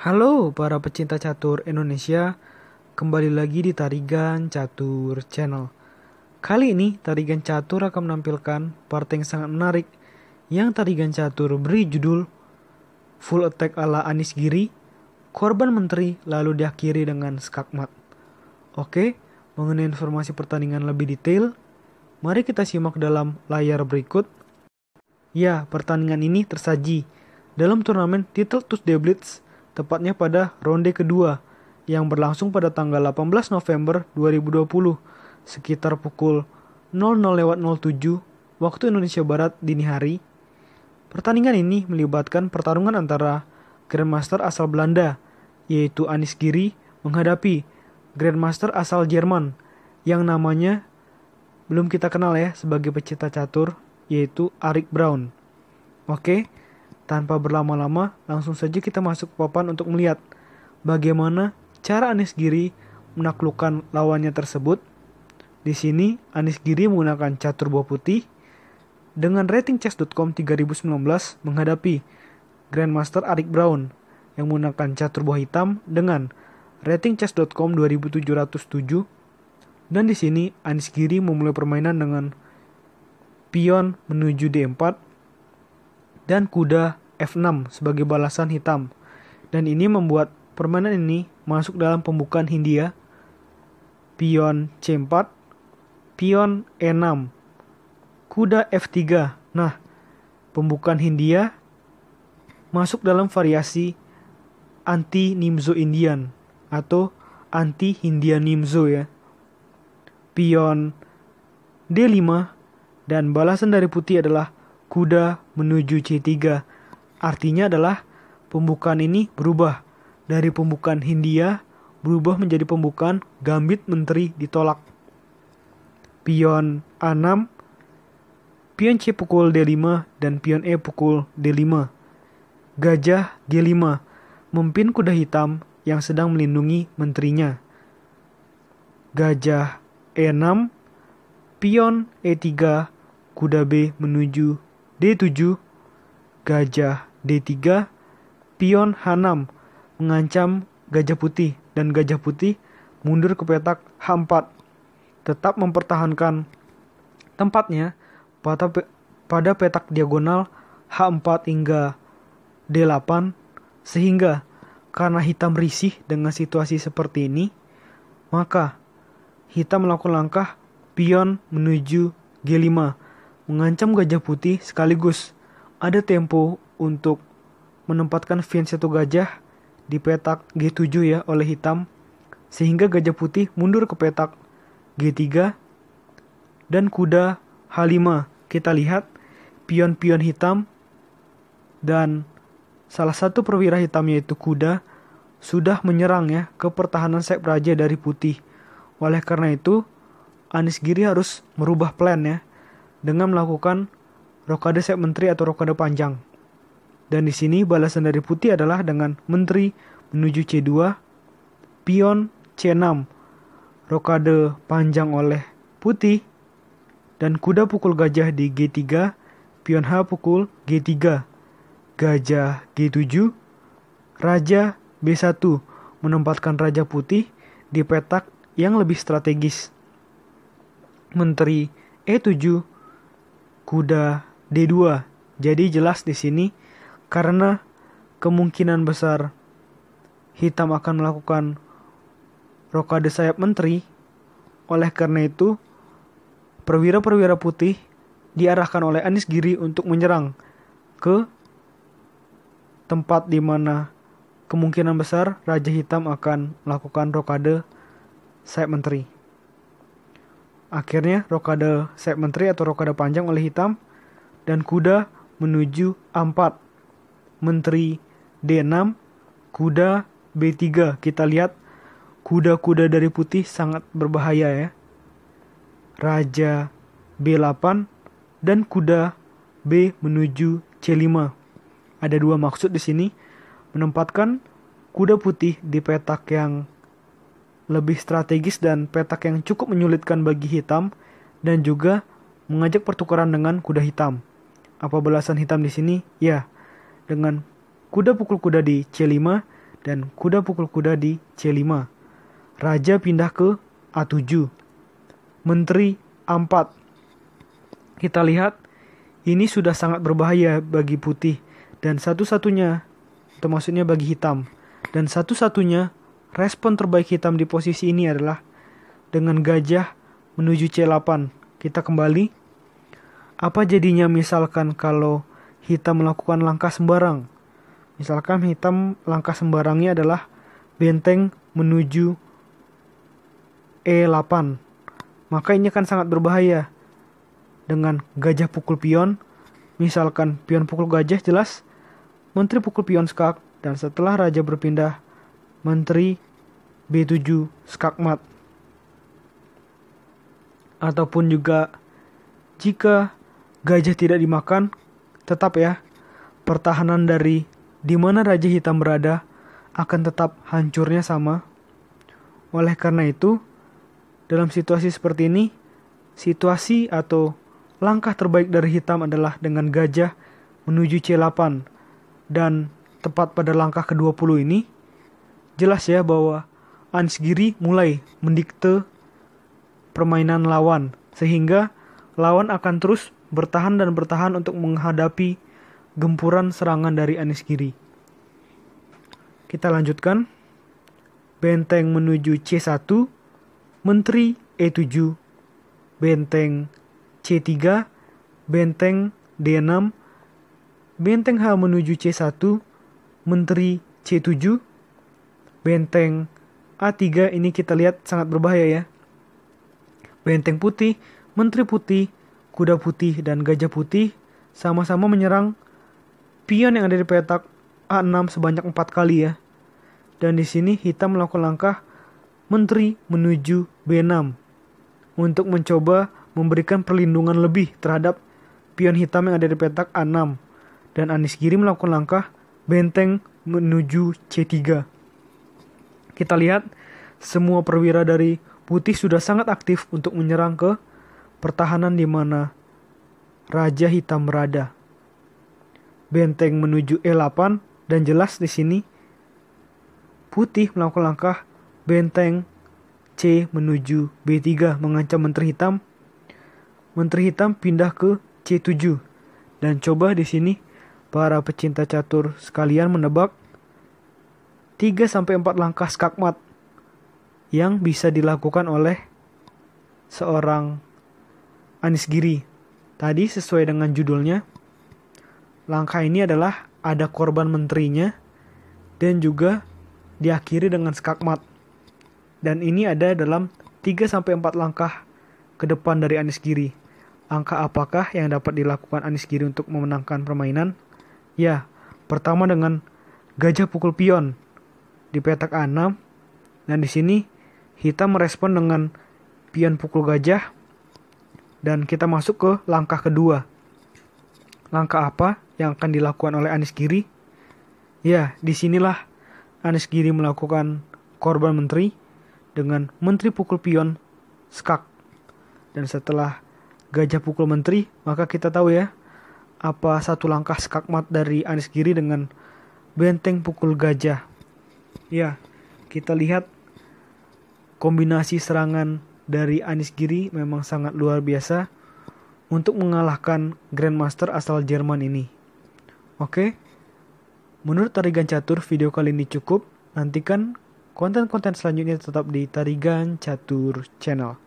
Halo para pecinta catur Indonesia, kembali lagi di Tarigan Catur Channel. Kali ini Tarigan Catur akan menampilkan part yang sangat menarik yang Tarigan Catur beri judul Full Attack ala Anis Giri, korban menteri lalu diakhiri dengan skakmat. Oke, mengenai informasi pertandingan lebih detail, mari kita simak dalam layar berikut. Ya, pertandingan ini tersaji dalam turnamen Title Tuesday Blitz, tepatnya pada ronde kedua yang berlangsung pada tanggal 18 November 2020 sekitar pukul 00.07 waktu Indonesia Barat dini hari. Pertandingan ini melibatkan pertarungan antara Grandmaster asal Belanda yaitu Anis Giri menghadapi Grandmaster asal Jerman yang namanya belum kita kenal ya sebagai pecinta catur yaitu Arik Brown. Oke, tanpa berlama-lama, langsung saja kita masuk ke papan untuk melihat bagaimana cara Anis Giri menaklukkan lawannya tersebut. Di sini, Anis Giri menggunakan catur buah putih dengan rating chess.com 3019 menghadapi Grandmaster Arik Brown yang menggunakan catur buah hitam dengan rating chess.com 2707. Dan di sini, Anis Giri memulai permainan dengan pion menuju D4 dan kuda F6 sebagai balasan hitam. Dan ini membuat permainan ini masuk dalam pembukaan Hindia. Pion C4, pion E6, kuda F3. Nah, pembukaan Hindia masuk dalam variasi anti-Nimzo Indian atau anti-Hindia Nimzo ya. Pion D5 dan balasan dari putih adalah kuda menuju C3. Artinya adalah pembukaan ini berubah dari pembukaan Hindia berubah menjadi pembukaan gambit menteri ditolak. Pion A6, pion C pukul D5 dan pion E pukul D5. Gajah G5 memimpin kuda hitam yang sedang melindungi menterinya. Gajah E6, pion E3, kuda B menuju D7, gajah D3, pion H6 mengancam gajah putih dan gajah putih mundur ke petak H4, tetap mempertahankan tempatnya pada petak diagonal H4 hingga D8, sehingga karena hitam risih dengan situasi seperti ini, maka hitam melakukan langkah pion menuju G5 mengancam gajah putih sekaligus ada tempo untuk menempatkan pion satu gajah di petak G7 ya oleh hitam, sehingga gajah putih mundur ke petak G3 dan kuda H5. Kita lihat pion-pion hitam dan salah satu perwira hitam yaitu kuda sudah menyerang ya ke pertahanan sayap raja dari putih. Oleh karena itu Anis Giri harus merubah plan ya dengan melakukan rokade sayap menteri atau rokade panjang. Dan di sini balasan dari putih adalah dengan menteri menuju C2, pion C6, rokade panjang oleh putih, dan kuda pukul gajah di G3, pion H pukul G3, gajah G7, raja B1 menempatkan raja putih di petak yang lebih strategis. Menteri E7, kuda D2. Jadi jelas di sini karena kemungkinan besar hitam akan melakukan rokade sayap menteri. Oleh karena itu perwira-perwira putih diarahkan oleh Anis Giri untuk menyerang ke tempat di mana kemungkinan besar raja hitam akan melakukan rokade sayap menteri. Akhirnya rokade sayap menteri atau rokade panjang oleh hitam dan kuda menuju A4. Menteri D6, kuda B3. Kita lihat kuda-kuda dari putih sangat berbahaya ya. Raja B8 dan kuda B menuju C5. Ada dua maksud di sini, menempatkan kuda putih di petak yang lebih strategis dan petak yang cukup menyulitkan bagi hitam, dan juga mengajak pertukaran dengan kuda hitam. Apa balasan hitam di sini? Ya, dengan kuda pukul kuda di C5 dan kuda pukul kuda di C5. Raja pindah ke A7. Menteri A4. Kita lihat ini sudah sangat berbahaya bagi putih dan satu-satunya, atau maksudnya bagi hitam. Dan satu-satunya respon terbaik hitam di posisi ini adalah dengan gajah menuju C8. Kita kembali. Apa jadinya misalkan kalau hitam melakukan langkah sembarang? Misalkan hitam langkah sembarangnya adalah benteng menuju E8. Maka ini akan sangat berbahaya. Dengan gajah pukul pion, misalkan pion pukul gajah jelas, menteri pukul pion skak, dan setelah raja berpindah, menteri B7 skak mat. Ataupun juga jika gajah tidak dimakan, tetap ya, pertahanan dari di mana raja hitam berada akan tetap hancurnya sama. Oleh karena itu, dalam situasi seperti ini, situasi atau langkah terbaik dari hitam adalah dengan gajah menuju C8. Dan tepat pada langkah ke-20 ini, jelas ya bahwa Anies Giri mulai mendikte permainan lawan. Sehingga lawan akan terus bertahan dan bertahan untuk menghadapi gempuran serangan dari Anies Giri. Kita lanjutkan. Benteng menuju C1, menteri E7, benteng C3, benteng D6, benteng H menuju C1, menteri C7, benteng A3 ini kita lihat sangat berbahaya ya. Benteng putih, menteri putih, kuda putih, dan gajah putih sama-sama menyerang pion yang ada di petak A6 sebanyak 4 kali ya. Dan di sini hitam melakukan langkah menteri menuju B6 untuk mencoba memberikan perlindungan lebih terhadap pion hitam yang ada di petak A6. Dan Anies Giri melakukan langkah benteng menuju C3. Kita lihat semua perwira dari putih sudah sangat aktif untuk menyerang ke pertahanan di mana raja hitam berada. Benteng menuju E8 dan jelas di sini putih melakukan langkah benteng C menuju B3 mengancam menteri hitam. Menteri hitam pindah ke C7 dan coba di sini para pecinta catur sekalian menebak 3-4 langkah skakmat yang bisa dilakukan oleh seorang Anies Giri. Tadi sesuai dengan judulnya, langkah ini adalah ada korban menterinya dan juga diakhiri dengan skakmat. Dan ini ada dalam 3-4 langkah ke depan dari Anies Giri. Angka apakah yang dapat dilakukan Anies Giri untuk memenangkan permainan? Ya, pertama dengan gajah pukul pion di petak A6. Dan di sini hitam merespon dengan pion pukul gajah. Dan kita masuk ke langkah kedua. Langkah apa yang akan dilakukan oleh Anies Giri? Ya, disinilah Anies Giri melakukan korban menteri dengan menteri pukul pion skak. Dan setelah gajah pukul menteri, maka kita tahu ya apa satu langkah skakmat dari Anies Giri dengan benteng pukul gajah. Ya, kita lihat kombinasi serangan dari Anies Giri memang sangat luar biasa untuk mengalahkan Grandmaster asal Jerman ini. Oke, menurut Tarigan Catur video kali ini cukup. Nantikan konten-konten selanjutnya tetap di Tarigan Catur Channel.